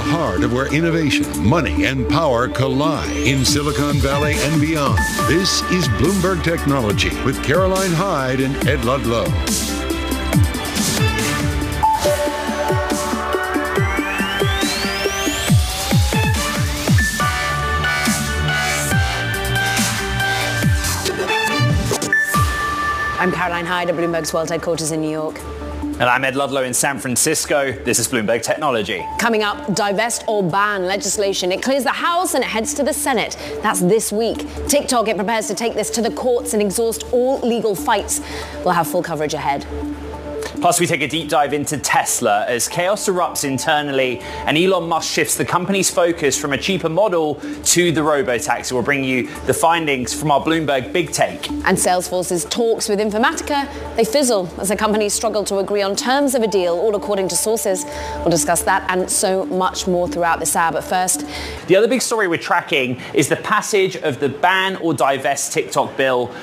heart of where innovation, money, and power collide in Silicon Valley and beyond. This is Bloomberg Technology with Caroline Hyde and Ed Ludlow. I'm Caroline Hyde at Bloomberg's World Headquarters in New York. And I'm Ed Ludlow in San Francisco. This is Bloomberg Technology. Coming up, divest or ban legislation. It clears the House and it heads to the Senate. That's this week. TikTok, it prepares to take this to the courts and exhaust all legal fights. We'll have full coverage ahead. Plus, we take a deep dive into Tesla as chaos erupts internally and Elon Musk shifts the company's focus from a cheaper model to the robotaxi. We'll bring you the findings from our Bloomberg Big Take. And Salesforce's talks with Informatica, they fizzle as the companies struggle to agree on terms of a deal, all according to sources. We'll discuss that and so much more throughout this hour. But first, the other big story we're tracking is the passage of the ban or divest TikTok bill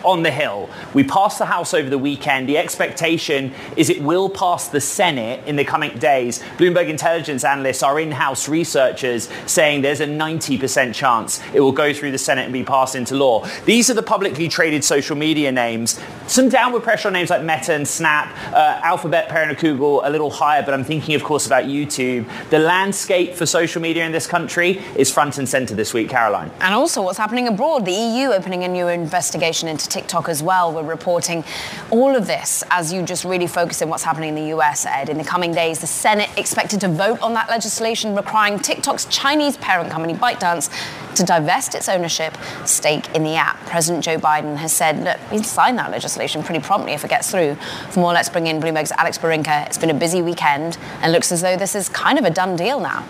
on the Hill. We passed the House over the weekend. The expectation is it will pass the Senate in the coming days. Bloomberg intelligence analysts, our in-house researchers, saying there's a 90% chance it will go through the Senate and be passed into law. These are the publicly traded social media names. Some downward pressure on names like Meta and Snap, Alphabet, parent of Google, a little higher, but I'm thinking, of course, about YouTube. The landscape for social media in this country is front and center this week, Caroline. And also what's happening abroad. The EU opening a new investigation into TikTok as well. We're reporting all of this as you just really focus on what's happening in the US, Ed. In the coming days, the Senate expected to vote on that legislation requiring TikTok's Chinese parent company, ByteDance, to divest its ownership stake in the app. President Joe Biden has said, look, he'll sign that legislation pretty promptly if it gets through. For more, let's bring in Bloomberg's Alex Barinka. It's been a busy weekend and looks as though this is kind of a done deal now.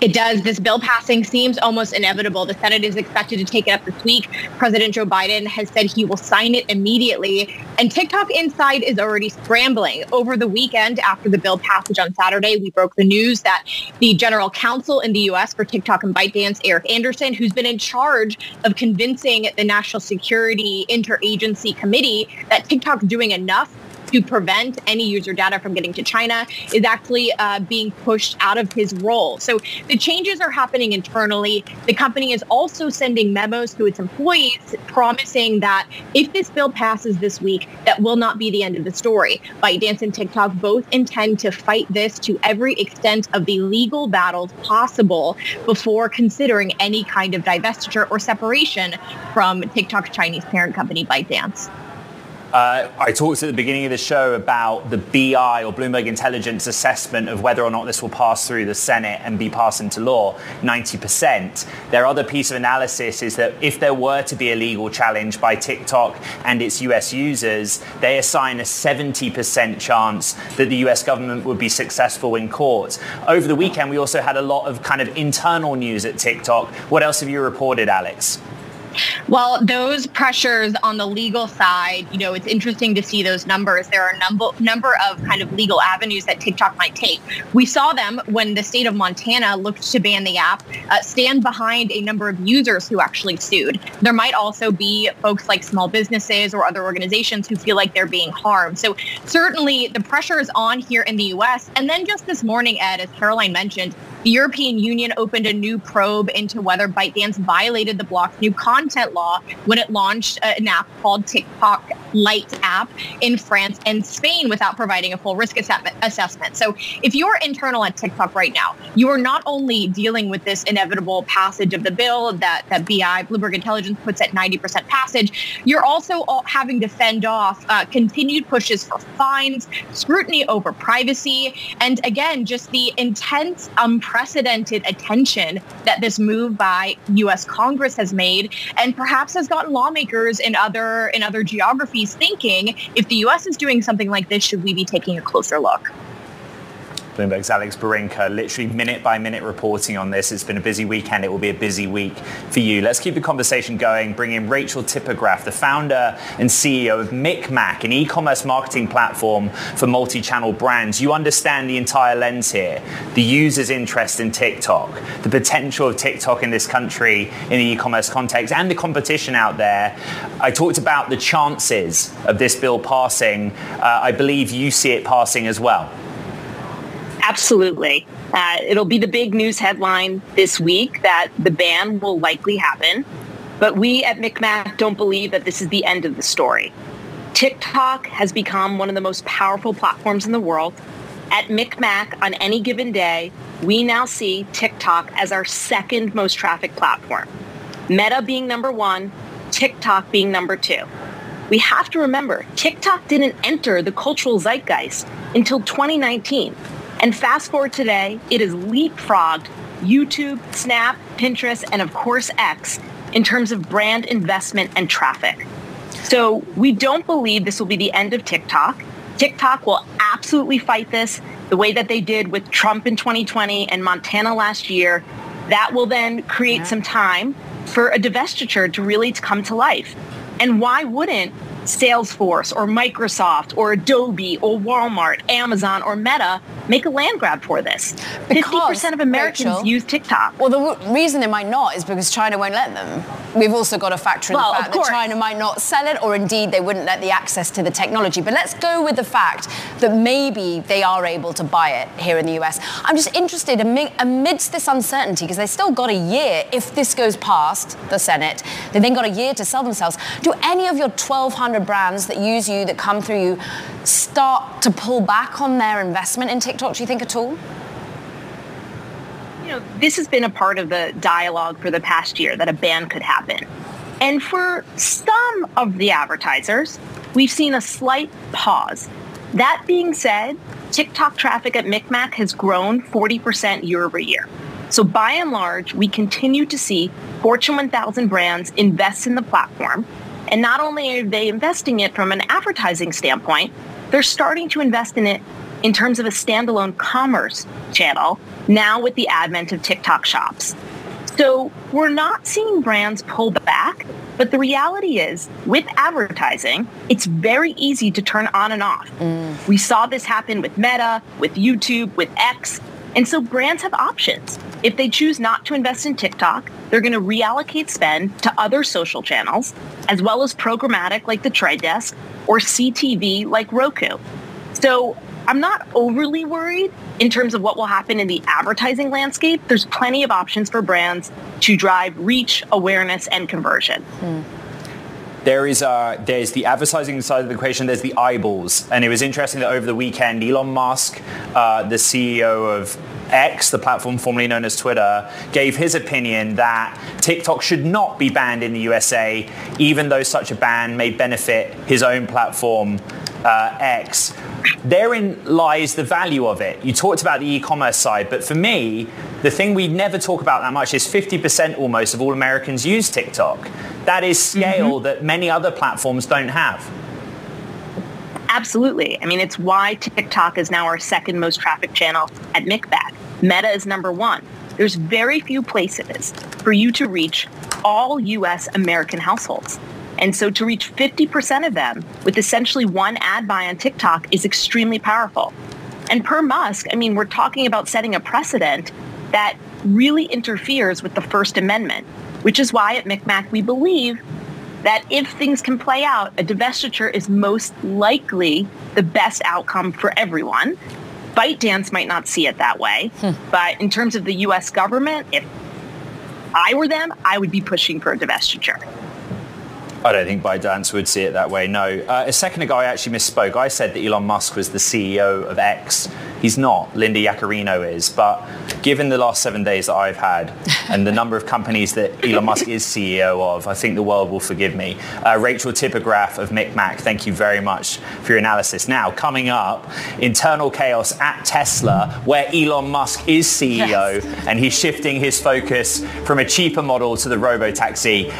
It does. This bill passing seems almost inevitable. The Senate is expected to take it up this week. President Joe Biden has said he will sign it immediately. And TikTok Inside is already scrambling. Over the weekend, after the bill passage on Saturday, we broke the news that the general counsel in the U.S. for TikTok and ByteDance, Eric Anderson, who's been in charge of convincing the National Security Interagency Committee that TikTok's doing enough to prevent any user data from getting to China, is actually being pushed out of his role. So the changes are happening internally. The company is also sending memos to its employees promising that if this bill passes this week, that will not be the end of the story. ByteDance and TikTok both intend to fight this to every extent of the legal battles possible before considering any kind of divestiture or separation from TikTok's Chinese parent company, ByteDance. I talked at the beginning of the show about the BI or Bloomberg Intelligence assessment of whether or not this will pass through the Senate and be passed into law, 90%. Their other piece of analysis is that if there were to be a legal challenge by TikTok and its US users, they assign a 70% chance that the US government would be successful in court. Over the weekend, we also had a lot of kind of internal news at TikTok. What else have you reported, Alex? Well, those pressures on the legal side, it's interesting to see those numbers. There are a number of kind of legal avenues that TikTok might take. We saw them when the state of Montana looked to ban the app, stand behind a number of users who actually sued. There might also be folks like small businesses or other organizations who feel like they're being harmed. So certainly the pressure is on here in the U.S. And then just this morning, Ed, as Caroline mentioned, the European Union opened a new probe into whether ByteDance violated the bloc's new content law when it launched an app called TikTok Lite app in France and Spain without providing a full risk assessment. So if you're internal at TikTok right now, you are not only dealing with this inevitable passage of the bill that BI, Bloomberg Intelligence, puts at 90% passage, you're also having to fend off continued pushes for fines, scrutiny over privacy, and again, just the intense, unprecedented attention that this move by U.S. Congress has made, and perhaps has gotten lawmakers in other geographies thinking, if the U.S. is doing something like this, should we be taking a closer look? Bloomberg's Alex Barinka, literally minute-by-minute reporting on this. It's been a busy weekend. It will be a busy week for you. Let's keep the conversation going. Bring in Rachel Tipograph, the founder and CEO of Micmac, an e-commerce marketing platform for multi-channel brands. You understand the entire lens here, the user's interest in TikTok, the potential of TikTok in this country in the e-commerce context, and the competition out there. I talked about the chances of this bill passing. I believe you see it passing as well. Absolutely. It'll be the big news headline this week that the ban will likely happen. But we at MikMak don't believe that this is the end of the story. TikTok has become one of the most powerful platforms in the world. At MikMak, on any given day, we now see TikTok as our second most trafficked platform. Meta being number one, TikTok being number two. We have to remember, TikTok didn't enter the cultural zeitgeist until 2019. And fast forward today, it has leapfrogged YouTube, Snap, Pinterest, and of course X in terms of brand investment and traffic. So we don't believe this will be the end of TikTok. TikTok will absolutely fight this the way that they did with Trump in 2020 and Montana last year. That will then create some time for a divestiture to really come to life. And why wouldn't Salesforce or Microsoft or Adobe or Walmart, Amazon or Meta make a land grab for this? Because, 50% of Americans Rachel, use TikTok. Well, the reason they might not is because China won't let them. We've also got to factor in the fact that China might not sell it, or indeed they wouldn't let the access to the technology. But let's go with the fact that maybe they are able to buy it here in the US. I'm just interested, amidst this uncertainty, because they still got a year, if this goes past the Senate, they then got a year to sell themselves. Do any of your 1,200 brands that use you, that come through you, start to pull back on their investment in TikTok, do you think, at all? You know, this has been a part of the dialogue for the past year that a ban could happen. And for some of the advertisers, we've seen a slight pause. That being said, TikTok traffic at MikMak has grown 40% year over year. So by and large, we continue to see Fortune 1000 brands invest in the platform. And not only are they investing it from an advertising standpoint, they're starting to invest in it in terms of a standalone commerce channel now with the advent of TikTok shops. So we're not seeing brands pull back, but the reality is with advertising, it's very easy to turn on and off. We saw this happen with Meta, with YouTube, with X. And so brands have options. If they choose not to invest in TikTok, they're going to reallocate spend to other social channels, as well as programmatic like The Trade Desk or CTV like Roku. So I'm not overly worried in terms of what will happen in the advertising landscape. There's plenty of options for brands to drive reach, awareness, and conversion. There's the advertising side of the equation, there's the eyeballs. And it was interesting that over the weekend, Elon Musk, the CEO of X, the platform formerly known as Twitter, gave his opinion that TikTok should not be banned in the USA, even though such a ban may benefit his own platform, X. Therein lies the value of it. You talked about the e-commerce side, but for me, the thing we never talk about that much is 50% almost of all Americans use TikTok. That is scale that many other platforms don't have. Absolutely. I mean, it's why TikTok is now our second most trafficked channel at MikMak. Meta is number one. There's very few places for you to reach all U.S. American households. And so to reach 50% of them with essentially one ad buy on TikTok is extremely powerful. And per Musk, I mean, we're talking about setting a precedent that really interferes with the First Amendment, which is why at MikMak we believe that if things can play out, a divestiture is most likely the best outcome for everyone. ByteDance might not see it that way, but in terms of the U.S. government, if I were them, I would be pushing for a divestiture. I don't think ByteDance would see it that way, no. A second ago, I actually misspoke. I said that Elon Musk was the CEO of X. He's not. Linda Yaccarino is. But given the last 7 days that I've had and the number of companies that Elon Musk is CEO of, I think the world will forgive me. Rachel Tipograph of MikMak, thank you very much for your analysis. Now, coming up, internal chaos at Tesla, where Elon Musk is CEO, and he's shifting his focus from a cheaper model to the robo-taxi.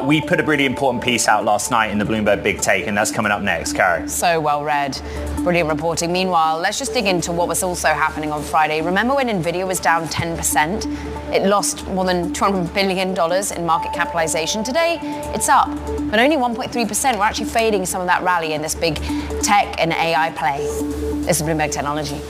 We put a really important piece out last night in the Bloomberg Big Take, and that's coming up next. Karen. So well read. Brilliant reporting. Meanwhile, let's just dig into what was also happening on Friday. Remember when Nvidia was down 10%? It lost more than $200 billion in market capitalization. Today, it's up, but only 1.3%. We're actually fading some of that rally in this big tech and AI play. This is Bloomberg Technology.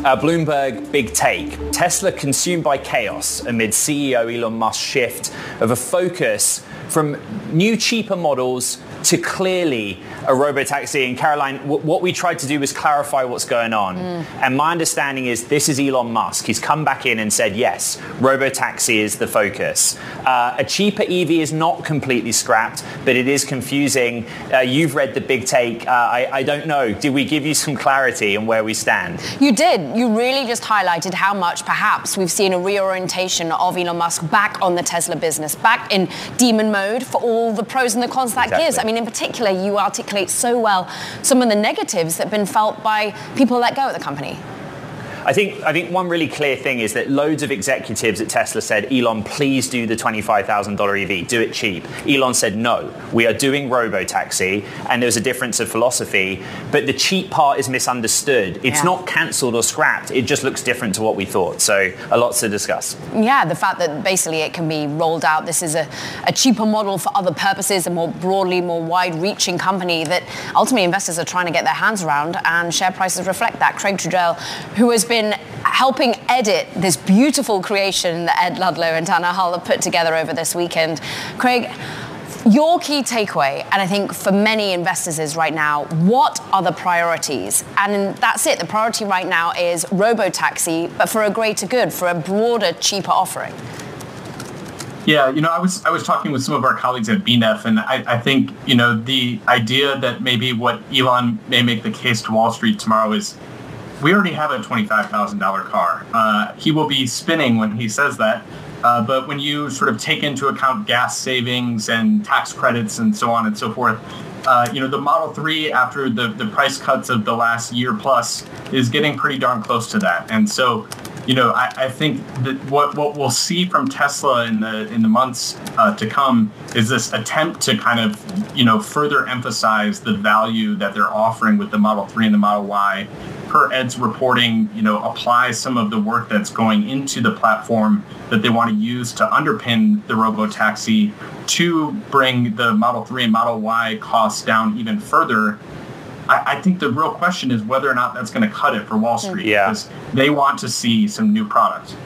Bloomberg big take. Tesla consumed by chaos amid CEO Elon Musk's shift of a focus from new, cheaper models to clearly a robotaxi. And Caroline, what we tried to do was clarify what's going on. And my understanding is this is Elon Musk. He's come back in and said, yes, robotaxi is the focus. A cheaper EV is not completely scrapped, but it is confusing. You've read the big take. I don't know. Did we give you some clarity on where we stand? You did. You really just highlighted how much perhaps we've seen a reorientation of Elon Musk back on the Tesla business, back in demon mode for all the pros and the cons that gives. I mean, in particular, you articulate so well some of the negatives that have been felt by people let go at the company. I think one really clear thing is that loads of executives at Tesla said, Elon, please do the $25,000 EV, do it cheap. Elon said, no, we are doing robotaxi, and there's a difference of philosophy, but the cheap part is misunderstood. It's not cancelled or scrapped, it just looks different to what we thought. So a lot to discuss. Yeah, the fact that basically it can be rolled out, this is a cheaper model for other purposes, a more broadly, more wide-reaching company that ultimately investors are trying to get their hands around, and share prices reflect that. Craig Trudell, who has been helping edit this beautiful creation that Ed Ludlow and Dana Hull have put together over this weekend. Craig, your key takeaway, and I think for many investors is right now, what are the priorities? And that's it. The priority right now is robotaxi, but for a greater good, for a broader, cheaper offering. Yeah, I was talking with some of our colleagues at BNEF, and I think, the idea that maybe what Elon may make the case to Wall Street tomorrow is we already have a $25,000 car. He will be spinning when he says that. But when you sort of take into account gas savings and tax credits and so on and so forth, the Model 3, after the price cuts of the last year plus, is getting pretty darn close to that. And so, I think that what we'll see from Tesla in the months to come is this attempt to kind of, further emphasize the value that they're offering with the Model 3 and the Model Y. Per Ed's reporting, apply some of the work that's going into the platform that they want to use to underpin the robotaxi to bring the Model 3 and Model Y costs down even further. I think the real question is whether or not that's going to cut it for Wall Street, because they want to see some new products.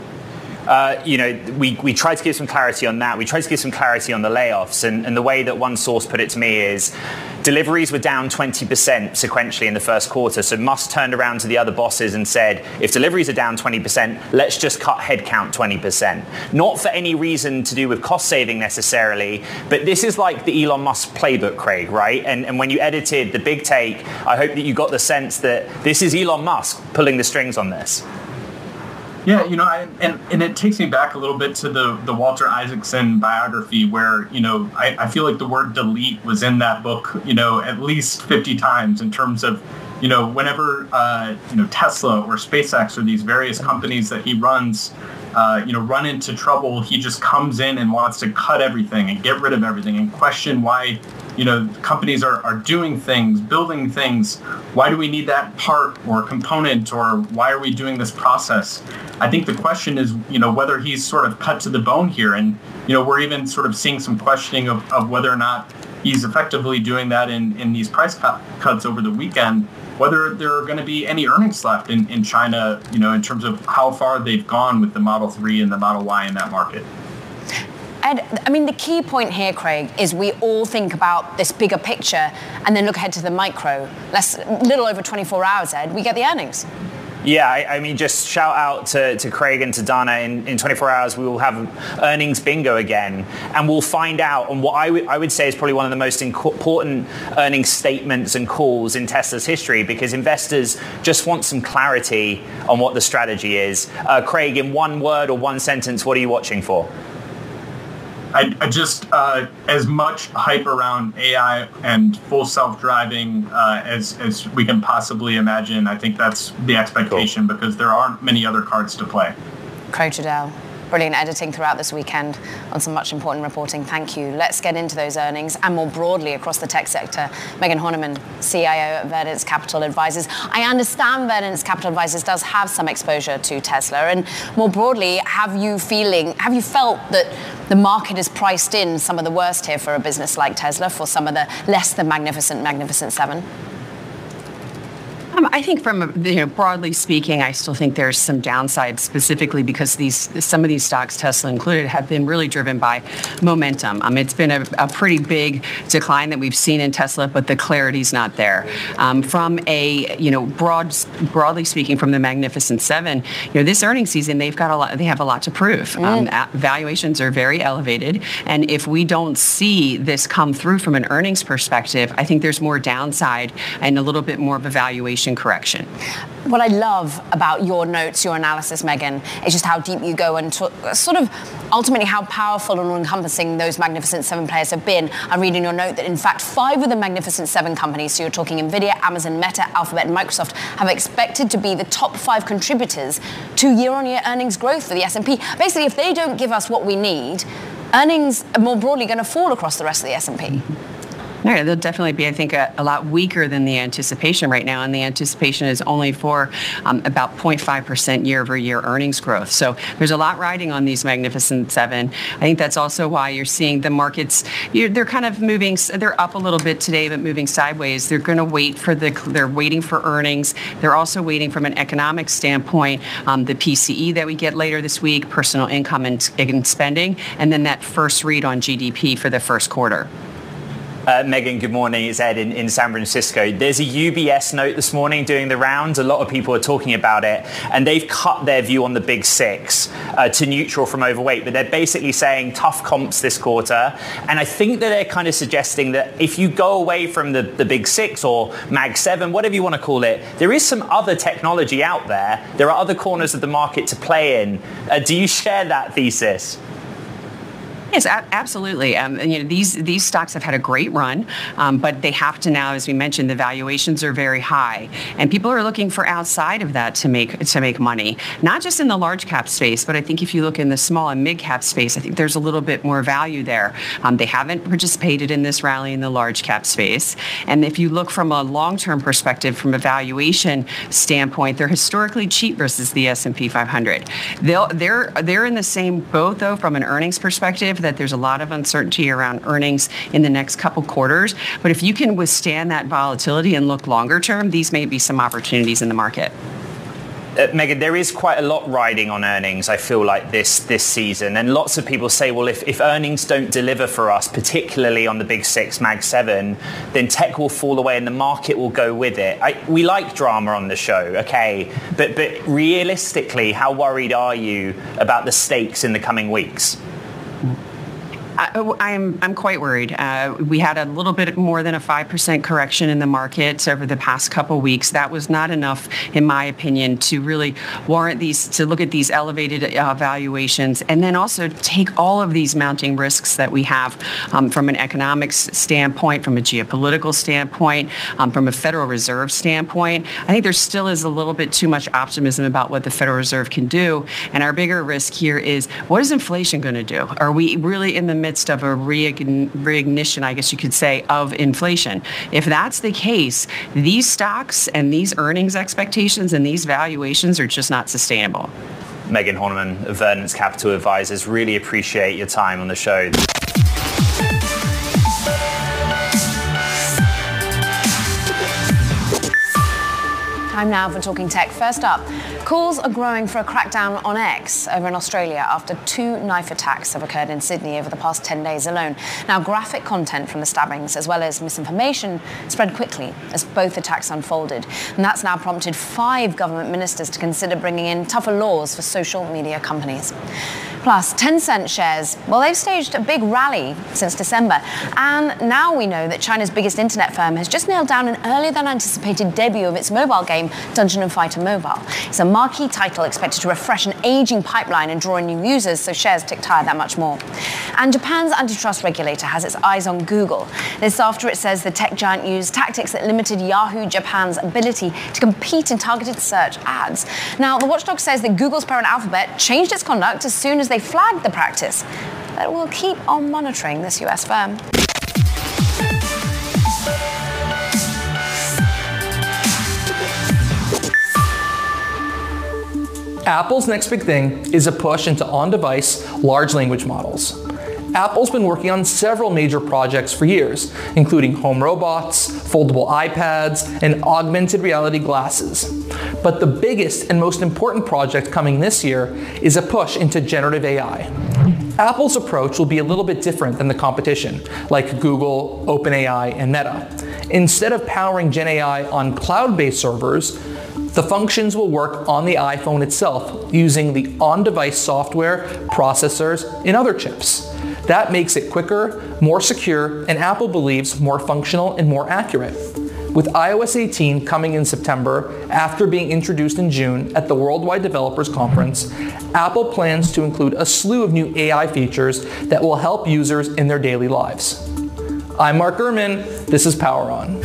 We tried to give some clarity on that. We tried to give some clarity on the layoffs. And the way that one source put it to me is deliveries were down 20% sequentially in the first quarter. So Musk turned around to the other bosses and said, if deliveries are down 20%, let's just cut headcount 20%. Not for any reason to do with cost saving necessarily, but this is like the Elon Musk playbook, Craig, right? And when you edited the big take, I hope that you got the sense that this is Elon Musk pulling the strings on this. Yeah, and it takes me back a little bit to the Walter Isaacson biography where, I feel like the word delete was in that book, at least 50 times in terms of, whenever, Tesla or SpaceX or these various companies that he runs, run into trouble, he just comes in and wants to cut everything and get rid of everything and question why, companies are doing things, building things. Why do we need that part or component, or why are we doing this process? I think the question is, whether he's sort of cut to the bone here. And, we're even sort of seeing some questioning of whether or not he's effectively doing that in these price cuts over the weekend, whether there are going to be any earnings left in China, in terms of how far they've gone with the Model 3 and the Model Y in that market. Ed, the key point here, Craig, is we all think about this bigger picture and then look ahead to the micro. Little over 24 hours, Ed, we get the earnings. Yeah, just shout out to Craig and to Dana. In 24 hours, we will have earnings bingo again. And we'll find out on what I would say is probably one of the most important earnings statements and calls in Tesla's history, because investors just want some clarity on what the strategy is. Craig, in one word or one sentence, what are you watching for? I just, as much hype around AI and full self-driving as we can possibly imagine. I think that's the expectation, because there aren't many other cards to play. Craig Trudell, brilliant editing throughout this weekend on some much important reporting. Thank you. Let's get into those earnings and more broadly across the tech sector. Megan Horniman, CIO at Verdance Capital Advisors. I understand Verdance Capital Advisors does have some exposure to Tesla, and more broadly, have you felt that the market has priced in some of the worst here for a business like Tesla, for some of the less than magnificent 7? I think broadly speaking, I still think there's some downside, specifically because some of these stocks, Tesla included, have been really driven by momentum. It's been a pretty big decline that we've seen in Tesla, but the clarity's not there. From broadly speaking, from the Magnificent Seven, this earnings season, they have a lot to prove. Valuations are very elevated, and if we don't see this come through from an earnings perspective, I think there's more downside and a little bit more of a valuation correction. What I love about your notes, your analysis, Megan, is just how deep you go and sort of ultimately how powerful and encompassing those Magnificent Seven players have been. I read in your note that, in fact, 5 of the Magnificent Seven companies, so you're talking NVIDIA, Amazon, Meta, Alphabet, and Microsoft, have expected to be the top 5 contributors to year-on-year earnings growth for the S&P. Basically, if they don't give us what we need, earnings are more broadly going to fall across the rest of the S&P. No, they'll definitely be, I think, a lot weaker than the anticipation right now, and the anticipation is only for about 0.5% year-over-year earnings growth. So there's a lot riding on these Magnificent Seven. I think that's also why you're seeing the markets, they're kind of moving, they're up a little bit today, but moving sideways. They're going to wait they're waiting for earnings. They're also waiting from an economic standpoint, the PCE that we get later this week, personal income and spending, and then that first read on GDP for the first quarter. Megan, good morning. It's Ed in San Francisco. There's a UBS note this morning doing the rounds. A lot of people are talking about it, and they've cut their view on the big 6 to neutral from overweight, but they're basically saying tough comps this quarter. And I think that they're kind of suggesting that if you go away from the big 6 or Mag 7, whatever you want to call it, there is some other technology out there. There are other corners of the market to play in. Do you share that thesis? Yes, absolutely. These stocks have had a great run, but they have to now, as we mentioned, the valuations are very high, and people are looking for outside of that to make money. Not just in the large cap space, but I think if you look in the small and mid cap space, I think there's a little bit more value there. They haven't participated in this rally in the large cap space, and if you look from a long-term perspective, from a valuation standpoint, they're historically cheap versus the S&P 500. They're in the same boat though from an earnings perspective, that there's a lot of uncertainty around earnings in the next couple quarters. But if you can withstand that volatility and look longer term, these may be some opportunities in the market. Megan, there is quite a lot riding on earnings, I feel like, this season. And lots of people say, well, if earnings don't deliver for us, particularly on the big 6, Mag 7, then tech will fall away and the market will go with it. We like drama on the show, okay, but realistically, how worried are you about the stakes in the coming weeks? I'm quite worried. We had a little bit more than a 5% correction in the market over the past couple weeks. That was not enough, in my opinion, to really warrant to look at these elevated valuations, and then also take all of these mounting risks that we have from an economics standpoint, from a geopolitical standpoint, from a Federal Reserve standpoint. I think there still is a little bit too much optimism about what the Federal Reserve can do, and our bigger risk here is, what is inflation going to do? Are we really in the midst of a reignition, I guess you could say, of inflation? If that's the case, these stocks and these earnings expectations and these valuations are just not sustainable. Megan Horniman of Verdance Capital Advisors, really appreciate your time on the show. Time now for Talking Tech. First up, calls are growing for a crackdown on X over in Australia after 2 knife attacks have occurred in Sydney over the past 10 days alone. Now, graphic content from the stabbings as well as misinformation spread quickly as both attacks unfolded. And that's now prompted 5 government ministers to consider bringing in tougher laws for social media companies. Plus, Tencent shares, well, they've staged a big rally since December. And now we know that China's biggest internet firm has just nailed down an earlier than anticipated debut of its mobile game, Dungeon & Fighter Mobile. It's a marquee title expected to refresh an aging pipeline and draw in new users, so shares ticked higher that much more. And Japan's antitrust regulator has its eyes on Google. This after it says the tech giant used tactics that limited Yahoo Japan's ability to compete in targeted search ads. Now, the watchdog says that Google's parent Alphabet changed its conduct as soon as they flagged the practice. But we'll keep on monitoring this US firm. Apple's next big thing is a push into on-device large language models. Apple's been working on several major projects for years, including home robots, foldable iPads, and augmented reality glasses. But the biggest and most important project coming this year is a push into generative AI. Apple's approach will be a little bit different than the competition, like Google, OpenAI, and Meta. Instead of powering Gen AI on cloud-based servers, the functions will work on the iPhone itself using the on-device software, processors, and other chips. That makes it quicker, more secure, and Apple believes more functional and more accurate. With iOS 18 coming in September after being introduced in June at the Worldwide Developers Conference, Apple plans to include a slew of new AI features that will help users in their daily lives. I'm Mark Gurman. This is Power On.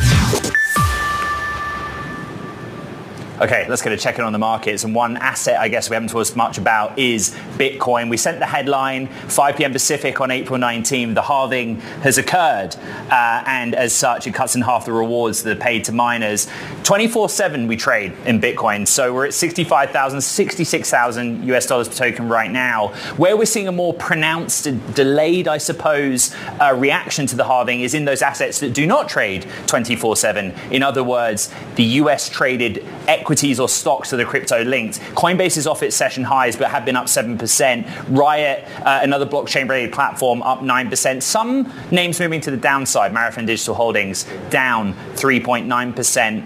Okay, let's get a check in on the markets. And one asset I guess we haven't talked much about is Bitcoin. We sent the headline, 5 p.m. Pacific on April 19. The halving has occurred. And as such, it cuts in half the rewards that are paid to miners. 24/7 we trade in Bitcoin. So we're at 65,000, 66,000 US dollars per token right now. Where we're seeing a more pronounced, delayed, I suppose, reaction to the halving is in those assets that do not trade 24/7. In other words, the US traded equities or stocks that are crypto linked. Coinbase is off its session highs but have been up 7%. Riot, another blockchain related platform, up 9%. Some names moving to the downside. Marathon Digital Holdings down 3.9%.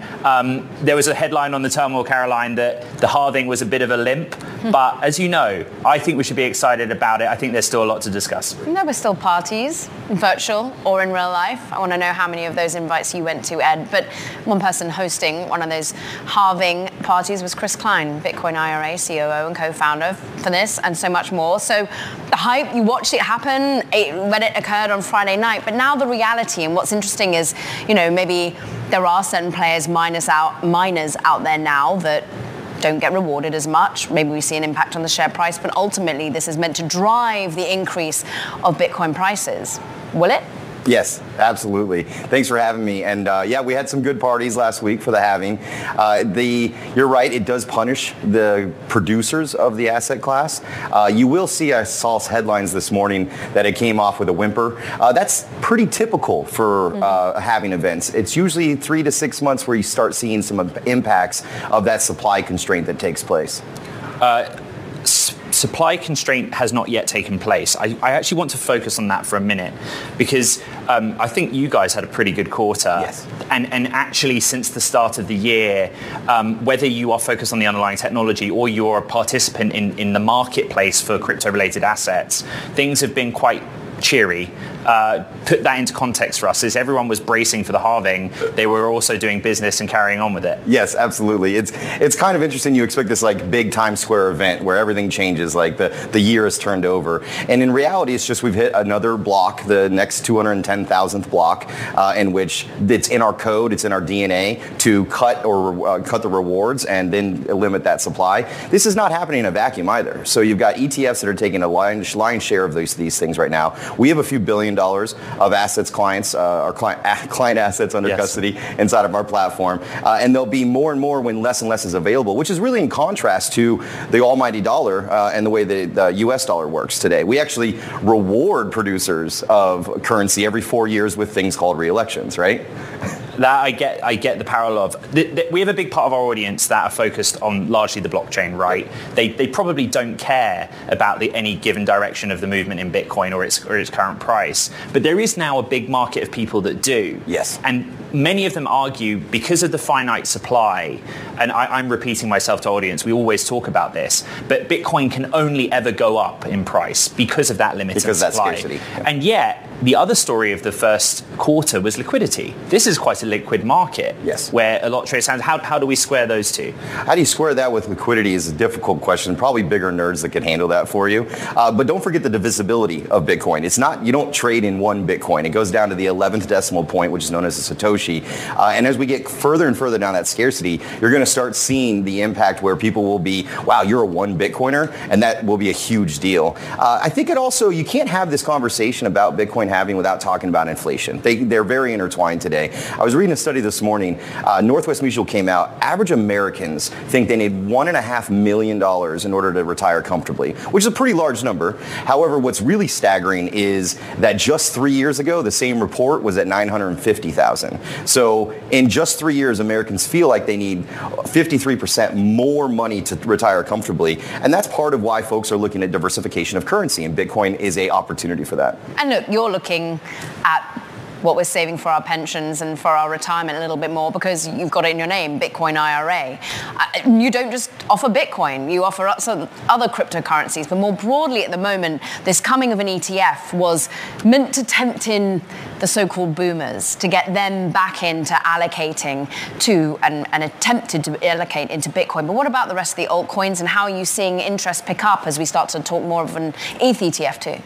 There was a headline on the terminal, Caroline, that the halving was a bit of a limp. But as you know, I think we should be excited about it. I think there's still a lot to discuss. There were still parties, virtual or in real life. I want to know how many of those invites you went to, Ed. But one person hosting one of those halving parties was Chris Klein, Bitcoin IRA, COO and co-founder for this, and so much more. So the hype, you watched it happen when it occurred on Friday night, but now the reality. And what's interesting is, maybe there are certain players, miners out there now that don't get rewarded as much. Maybe we see an impact on the share price, but ultimately this is meant to drive the increase of Bitcoin prices. Will it? Yes, absolutely. Thanks for having me. And we had some good parties last week for the halving. You're right, it does punish the producers of the asset class. You will see, I saw headlines this morning that it came off with a whimper. That's pretty typical for halving events. It's usually 3 to 6 months where you start seeing some impacts of that supply constraint that takes place. Supply constraint has not yet taken place. I actually want to focus on that for a minute because I think you guys had a pretty good quarter. Yes. And actually since the start of the year, whether you are focused on the underlying technology or you're a participant in the marketplace for crypto-related assets, things have been quite cheery. Put that into context for us. As everyone was bracing for the halving, they were also doing business and carrying on with it. Yes, absolutely. It's kind of interesting. You expect this big Times Square event where everything changes, the year is turned over. And in reality, it's just we've hit another block, the next 210,000th block, in which it's in our code, it's in our DNA to cut the rewards and then limit that supply. This is not happening in a vacuum either. So you've got ETFs that are taking a lion's share of these things right now. We have a few $1 billion of assets, client assets under custody inside of our platform. And there'll be more and more when less and less is available, which is really in contrast to the almighty dollar and the way the US dollar works today. We actually reward producers of currency every 4 years with things called re-elections, right? That I get the parallel of. We have a big part of our audience that are focused on largely the blockchain, right? They probably don't care about any given direction of the movement in Bitcoin or its current price. But there is now a big market of people that do. Yes. And many of them argue because of the finite supply, and I'm repeating myself to audience, we always talk about this, but Bitcoin can only ever go up in price because of that limited supply. Because of that scarcity. Yeah. And yet, the other story of the first quarter was liquidity. This is quite a liquid market. Yes. Where a lot of trades hands. How do we square those two? How do you square that with liquidity is a difficult question. Probably bigger nerds that can handle that for you. But don't forget the divisibility of Bitcoin. It's not, you don't trade in one Bitcoin. It goes down to the 11th decimal point, which is known as a Satoshi. And as we get further and further down that scarcity, you're going to start seeing the impact where people will be, wow, you're a one Bitcoiner, and that will be a huge deal. I think you can't have this conversation about Bitcoin Bitcoin halving without talking about inflation. They're very intertwined today. I was reading a study this morning. Northwest Mutual came out. Average Americans think they need $1.5 million in order to retire comfortably, which is a pretty large number. However, what's really staggering is that just 3 years ago, the same report was at 950,000. So in just 3 years, Americans feel like they need 53% more money to retire comfortably. And that's part of why folks are looking at diversification of currency, and Bitcoin is an opportunity for that. And look, you're looking at what we're saving for our pensions and for our retirement a little bit more because you've got it in your name, Bitcoin IRA. You don't just offer Bitcoin, you offer other cryptocurrencies. But more broadly at the moment, this coming of an ETF was meant to tempt in the so-called boomers, to get them back into allocating to and attempted to allocate into Bitcoin. But what about the rest of the altcoins, and how are you seeing interest pick up as we start to talk more of an ETH ETF too?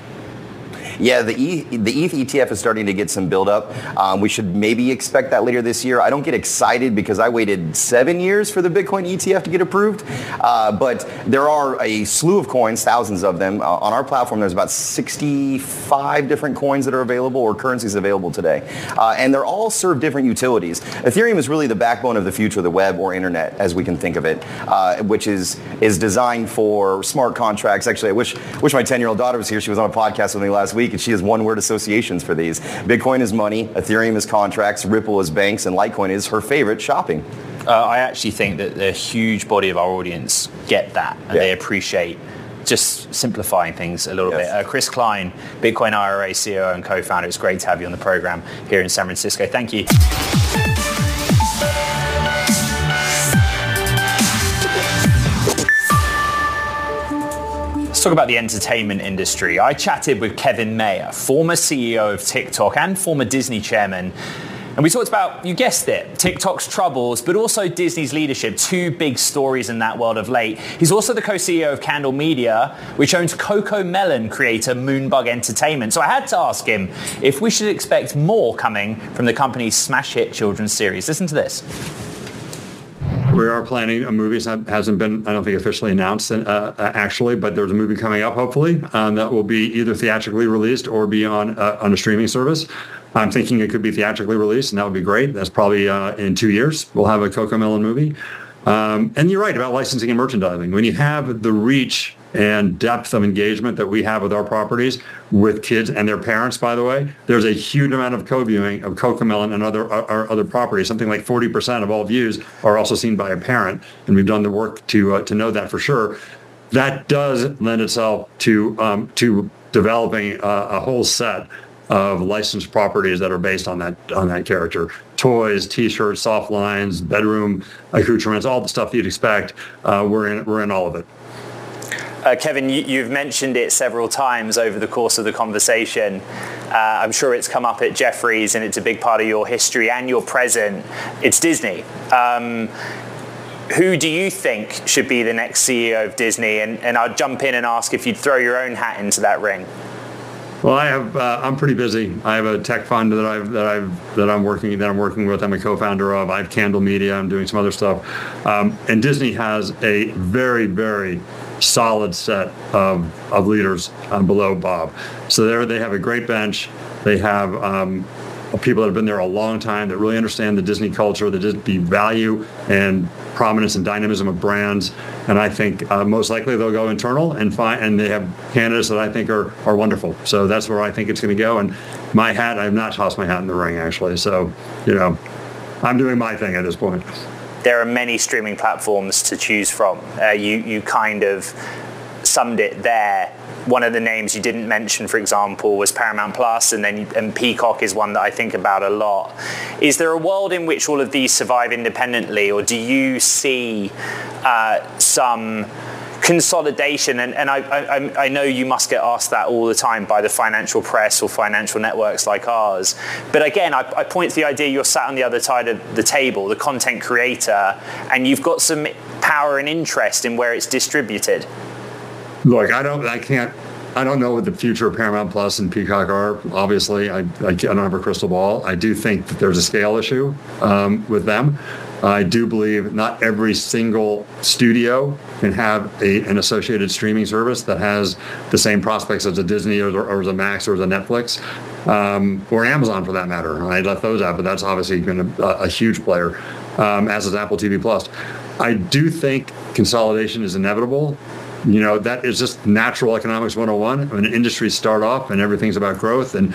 Yeah, the ETH ETF is starting to get some build-up. We should maybe expect that later this year. I don't get excited because I waited 7 years for the Bitcoin ETF to get approved. But there are a slew of coins, thousands of them. On our platform, there's about 65 different coins that are available or currencies available today. And they're all serve different utilities. Ethereum is really the backbone of the future of the web or internet, as we can think of it, which is designed for smart contracts. Actually, I wish my 10-year-old daughter was here. She was on a podcast with me last week, and she has one-word associations for these. Bitcoin is money, Ethereum is contracts, Ripple is banks, and Litecoin is her favorite, shopping. I actually think that the huge body of our audience get that, and they appreciate just simplifying things a little bit. Chris Klein, Bitcoin IRA CEO and co-founder, it's great to have you on the program here in San Francisco. Thank you. Let's talk about the entertainment industry. I chatted with Kevin Mayer, former CEO of TikTok and former Disney chairman. And we talked about, you guessed it, TikTok's troubles, but also Disney's leadership. Two big stories in that world of late. He's also the co-CEO of Candle Media, which owns CoComelon creator Moonbug Entertainment. So I had to ask him if we should expect more coming from the company's smash hit children's series. Listen to this. We are planning a movie. It hasn't been, I don't think, officially announced actually, but there's a movie coming up, hopefully, that will be either theatrically released or be on a streaming service. I'm thinking it could be theatrically released, and that would be great. That's probably in 2 years. We'll have a CoComelon movie. And you're right about licensing and merchandising. When you have the reach and depth of engagement that we have with our properties, with kids and their parents, by the way, there's a huge amount of co-viewing of CoComelon and other properties. Something like 40% of all views are also seen by a parent, and we've done the work to know that for sure. That does lend itself to developing a whole set of licensed properties that are based on that character. Toys, T-shirts, soft lines, bedroom accoutrements, all the stuff you'd expect. We're in all of it. Kevin, you've mentioned it several times over the course of the conversation. I'm sure it's come up at Jefferies, and it's a big part of your history and your present. It's Disney. Who do you think should be the next CEO of Disney? And I'll jump in and ask if you'd throw your own hat into that ring. Well, I'm pretty busy. I have a tech fund that I'm working with. I'm a co-founder of. I have Candle Media. I'm doing some other stuff. And Disney has a very, very solid set of leaders below Bob. So they have a great bench. They have people that have been there a long time that really understand the Disney culture, the value and prominence and dynamism of brands. And I think most likely they'll go internal and they have candidates that I think are wonderful. So that's where I think it's going to go. And my hat, I have not tossed my hat in the ring, actually. So, I'm doing my thing at this point. There are many streaming platforms to choose from. You kind of summed it there. One of the names you didn't mention, for example, was Paramount Plus, and Peacock is one that I think about a lot. Is there a world in which all of these survive independently, or do you see some consolidation? And I know you must get asked that all the time by the financial press or financial networks like ours. But again, I point to the idea you're sat on the other side of the table, the content creator, and you've got some power and interest in where it's distributed. Look, I don't know what the future of Paramount Plus and Peacock are. Obviously, I don't have a crystal ball. I do think that there's a scale issue with them. I do believe not every single studio can have an associated streaming service that has the same prospects as a Disney or as a Max or as a Netflix, or an Amazon for that matter. I left those out, but that's obviously been a huge player, as is Apple TV Plus. I do think consolidation is inevitable. That is just natural economics 101. When industries start off and everything's about growth and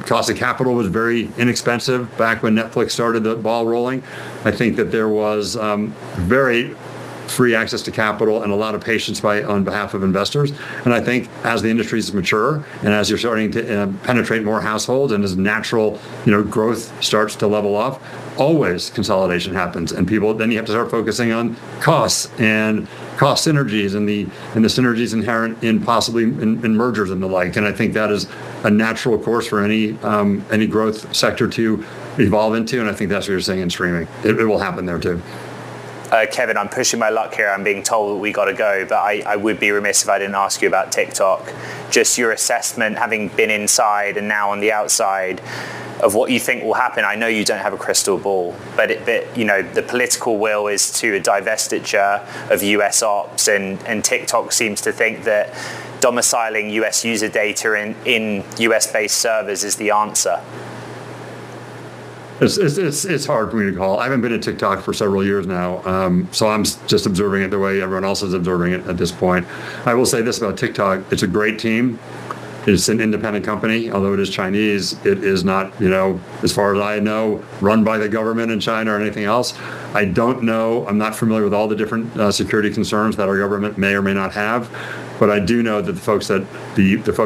cost of capital was very inexpensive back when Netflix started the ball rolling. I think that there was very free access to capital and a lot of patience on behalf of investors. And I think as the industries mature and as you're starting to penetrate more households and as natural, growth starts to level off, always consolidation happens. And then you have to start focusing on costs and cost synergies and the synergies inherent in possibly in mergers and the like. And I think that is a natural course for any growth sector to evolve into. And I think that's what you're saying in streaming. It will happen there too. Kevin, I'm pushing my luck here. I'm being told that we got to go, but I would be remiss if I didn't ask you about TikTok. Just your assessment, having been inside and now on the outside, of what you think will happen. I know you don't have a crystal ball, but the political will is to a divestiture of US ops, and TikTok seems to think that domiciling US user data in US-based servers is the answer. It's hard for me to call. I haven't been at TikTok for several years now, so I'm just observing it the way everyone else is observing it at this point. I will say this about TikTok. It's a great team. It's an independent company, although it is Chinese. It is not, as far as I know, run by the government in China or anything else. I don't know. I'm not familiar with all the different security concerns that our government may or may not have. But I do know that the folks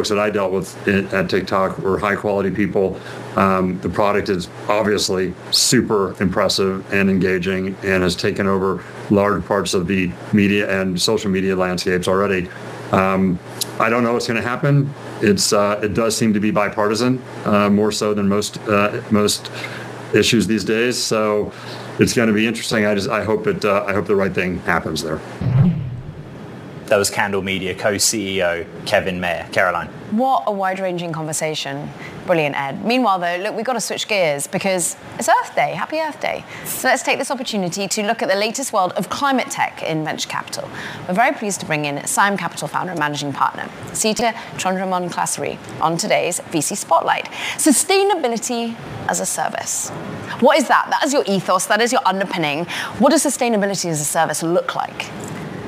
that I dealt with at TikTok were high quality people. The product is obviously super impressive and engaging and has taken over large parts of the media and social media landscapes already. I don't know what's going to happen. It does seem to be bipartisan, more so than most issues these days. So it's going to be interesting. I hope the right thing happens there. That was Candle Media co-CEO Kevin Mayer. Caroline. What a wide-ranging conversation. Brilliant, Ed. Meanwhile, though, look, we've got to switch gears because it's Earth Day. Happy Earth Day. So let's take this opportunity to look at the latest world of climate tech in venture capital. We're very pleased to bring in Siam Capital founder and managing partner, Sita Chandraman Klasari, on today's VC Spotlight. Sustainability as a service. What is that? That is your ethos. That is your underpinning. What does sustainability as a service look like?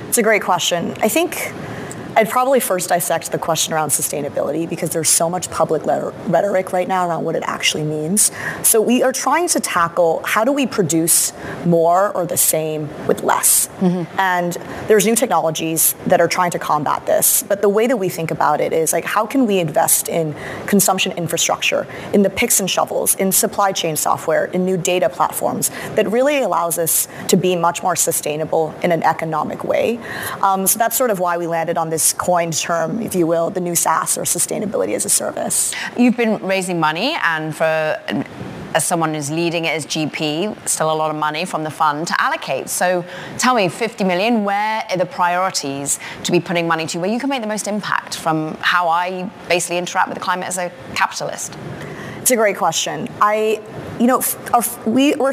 It's a great question. I think I'd probably first dissect the question around sustainability because there's so much public rhetoric right now around what it actually means. So we are trying to tackle how do we produce more or the same with less. Mm-hmm. And there's new technologies that are trying to combat this. But the way that we think about it is like, how can we invest in consumption infrastructure, in the picks and shovels, in supply chain software, in new data platforms that really allows us to be much more sustainable in an economic way. So that's sort of why we landed on this coined term, if you will, the new SaaS, or sustainability as a service. You've been raising money, and as someone who's leading it as GP, still a lot of money from the fund to allocate. So tell me, 50 million, where are the priorities to be putting money to, where you can make the most impact from how I basically interact with the climate as a capitalist? It's a great question. We're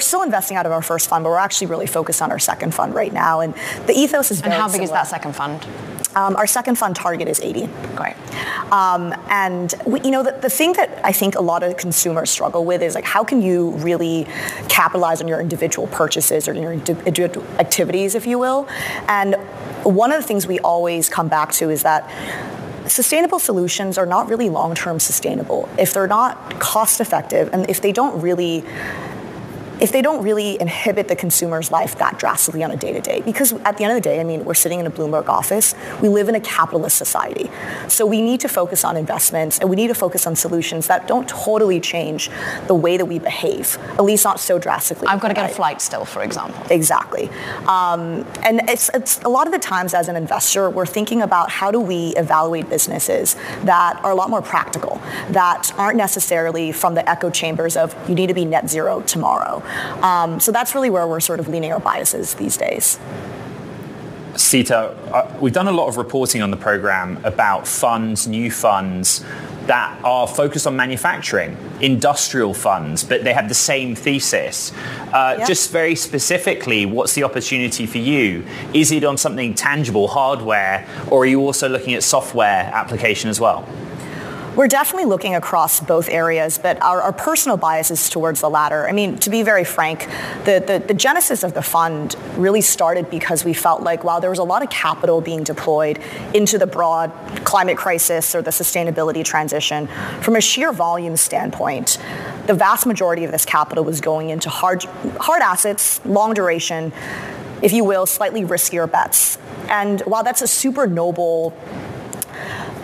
still investing out of our first fund, but we're actually really focused on our second fund right now. And the ethos is very similar. And how big is that second fund? Our second fund target is 80. Great. And the thing that I think a lot of consumers struggle with is like, how can you really capitalize on your individual purchases or your individual activities, if you will? And one of the things we always come back to is that sustainable solutions are not really long-term sustainable if they're not cost-effective and if they don't really inhibit the consumer's life that drastically on a day-to-day. Because at the end of the day, we're sitting in a Bloomberg office. We live in a capitalist society. So we need to focus on investments, and we need to focus on solutions that don't totally change the way that we behave, at least not so drastically. I've got to get a flight still, for example. Exactly. And it's a lot of the times as an investor, we're thinking about how do we evaluate businesses that are a lot more practical, that aren't necessarily from the echo chambers of you need to be net zero tomorrow. So that's really where we're sort of leaning our biases these days. Sita, we've done a lot of reporting on the program about funds, new funds, that are focused on manufacturing, industrial funds, but they have the same thesis. Just very specifically, what's the opportunity for you? Is it on something tangible, hardware, or are you also looking at software application as well? We're definitely looking across both areas, but our personal bias is towards the latter. I mean, to be very frank, the genesis of the fund really started because we felt like while there was a lot of capital being deployed into the broad climate crisis or the sustainability transition, from a sheer volume standpoint, the vast majority of this capital was going into hard assets, long duration, if you will, slightly riskier bets. And while that's a super noble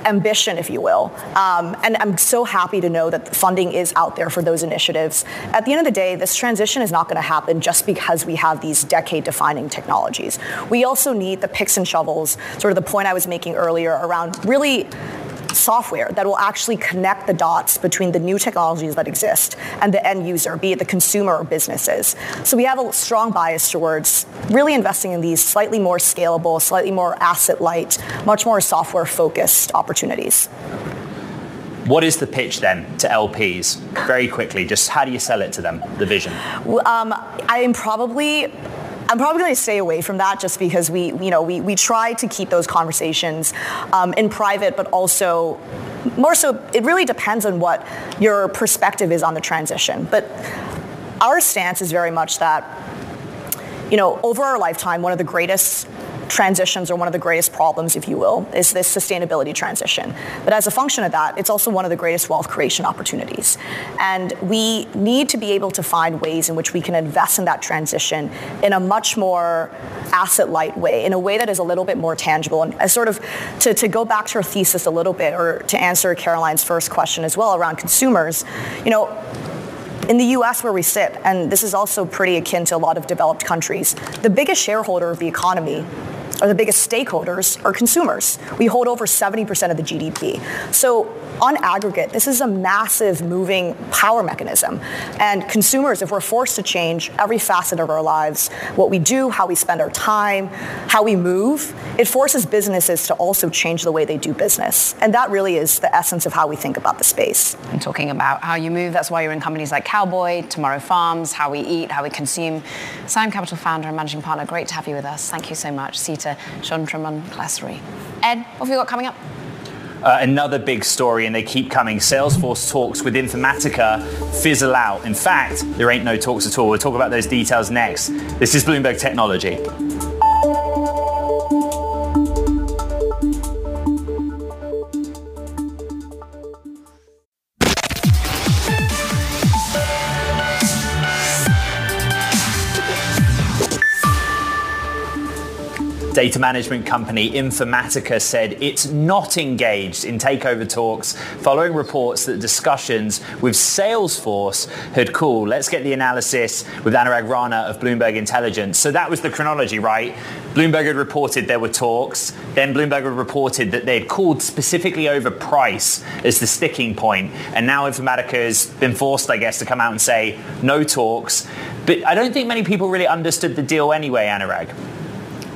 ambition, if you will. And I'm so happy to know that the funding is out there for those initiatives. At the end of the day, this transition is not going to happen just because we have these decade-defining technologies. We also need the picks and shovels, sort of the point I was making earlier around really software that will actually connect the dots between the new technologies that exist and the end user, be it the consumer or businesses. So we have a strong bias towards really investing in these slightly more scalable, slightly more asset-light, much more software-focused opportunities. What is the pitch then to LPs? Very quickly, just how do you sell it to them, the vision? I'm probably going to stay away from that just because we try to keep those conversations in private, but also more so it really depends on what your perspective is on the transition. But our stance is very much that, over our lifetime, one of the greatest transitions or one of the greatest problems, if you will, is this sustainability transition. But as a function of that, it's also one of the greatest wealth creation opportunities. And we need to be able to find ways in which we can invest in that transition in a much more asset-light way, in a way that is a little bit more tangible. And as sort of to go back to her thesis a little bit, or to answer Caroline's first question as well around consumers, in the US where we sit, and this is also pretty akin to a lot of developed countries, the biggest shareholder of the economy or the biggest stakeholders are consumers. We hold over 70% of the GDP. So on aggregate, this is a massive moving power mechanism. And consumers, if we're forced to change every facet of our lives, what we do, how we spend our time, how we move, it forces businesses to also change the way they do business. And that really is the essence of how we think about the space. And talking about how you move, that's why you're in companies like Cowboy, Tomorrow Farms, how we eat, how we consume. Siam Capital founder and managing partner, great to have you with us. Thank you so much, Sita Chandramon-Klessary. Ed, what have you got coming up? Another big story, and they keep coming. Salesforce talks with Informatica fizzle out. In fact, there ain't no talks at all. We'll talk about those details next. This is Bloomberg Technology. Data management company Informatica said it's not engaged in takeover talks following reports that discussions with Salesforce had cooled. Let's get the analysis with Anurag Rana of Bloomberg Intelligence. So that was the chronology, right? Bloomberg had reported there were talks. Then Bloomberg had reported that they had cooled specifically over price as the sticking point. And now Informatica has been forced, I guess, to come out and say no talks. But I don't think many people really understood the deal anyway, Anurag.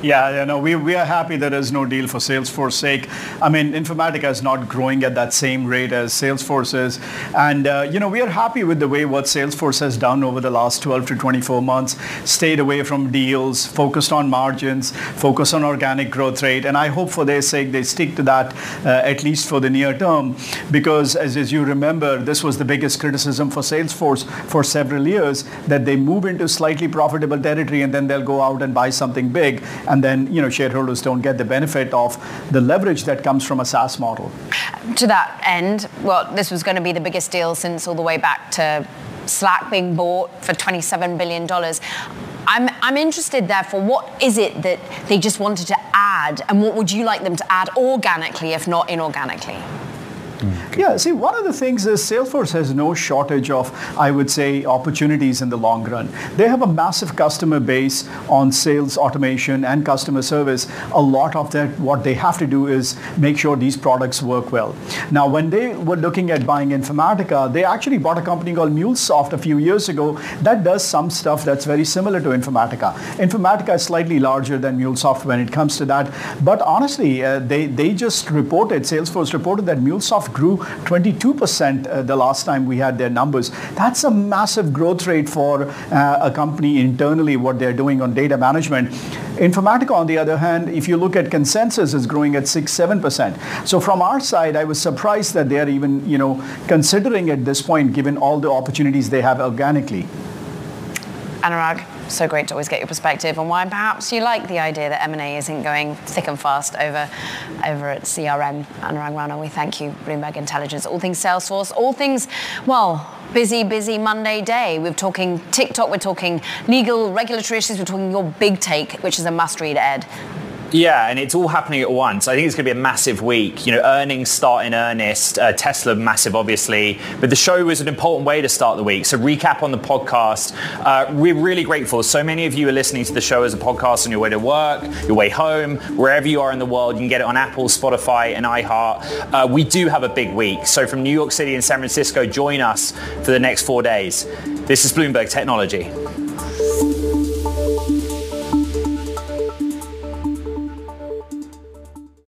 Yeah, we are happy there is no deal for Salesforce's sake. I mean, Informatica is not growing at that same rate as Salesforce is. And, we are happy with the way what Salesforce has done over the last 12 to 24 months, stayed away from deals, focused on margins, focused on organic growth rate. And I hope for their sake they stick to that, at least for the near term, because as you remember, this was the biggest criticism for Salesforce for several years, that they move into slightly profitable territory and then they'll go out and buy something big. And then, shareholders don't get the benefit of the leverage that comes from a SaaS model. To that end, well, this was going to be the biggest deal since all the way back to Slack being bought for $27 billion. I'm interested, therefore, what is it that they just wanted to add, and what would you like them to add organically, if not inorganically? Yeah, see, one of the things is Salesforce has no shortage of, I would say, opportunities in the long run. They have a massive customer base on sales automation and customer service. A lot of that, what they have to do is make sure these products work well. Now, when they were looking at buying Informatica, they actually bought a company called MuleSoft a few years ago that does some stuff that's very similar to Informatica. Informatica is slightly larger than MuleSoft when it comes to that. But honestly, they just reported, Salesforce reported that MuleSoft grew 22% the last time we had their numbers. That's a massive growth rate for a company internally, what they're doing on data management. Informatica, on the other hand, if you look at consensus, is growing at 6-7%. So from our side, I was surprised that they're even, considering at this point, given all the opportunities they have organically. Anurag, so great to always get your perspective on why perhaps you like the idea that M&A isn't going thick and fast over at CRM. Anurag Rana, we thank you. Bloomberg Intelligence, all things Salesforce, all things, busy Monday day. We're talking TikTok, we're talking legal, regulatory issues, we're talking your big take, which is a must-read, Ed. Yeah, and it's all happening at once. I think it's going to be a massive week. Earnings start in earnest. Tesla, massive, obviously. But the show was an important way to start the week. So recap on the podcast. We're really grateful. So many of you are listening to the show as a podcast on your way to work, your way home, wherever you are in the world. You can get it on Apple, Spotify, and iHeart. We do have a big week. So from New York City and San Francisco, join us for the next 4 days. This is Bloomberg Technology.